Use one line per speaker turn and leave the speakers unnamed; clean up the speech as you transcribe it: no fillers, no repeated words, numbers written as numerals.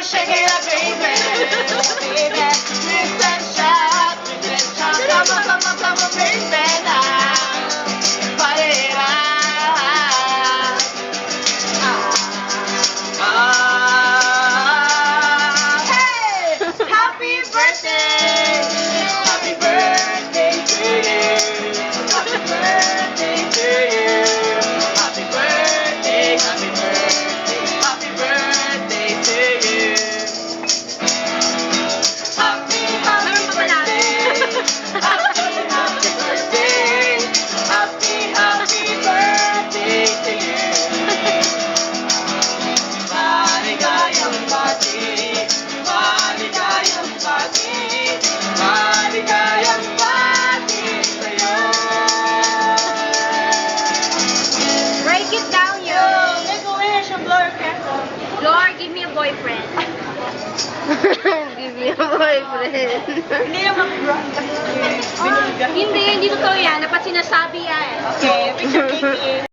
shake it up, baby. Baby, make that shot, come on, come on, come on, baby, now. Party it out. Hey, happy birthday, happy birthday to you, happy birthday to you, happy birthday, happy birthday, happy birthday to you. Happy, happy birthday, happy, happy birthday, happy, happy birthday to you. Maligayang bati, maligayang bati, maligayang bati sa'yo.
Break it down, yo.
Make a wish and blow your candle.
Lord, give me a boyfriend.
Give me a boyfriend.
Hindi naman
Hindi totoo yan. Dapat sinasabi yan.
Okay, picture taking.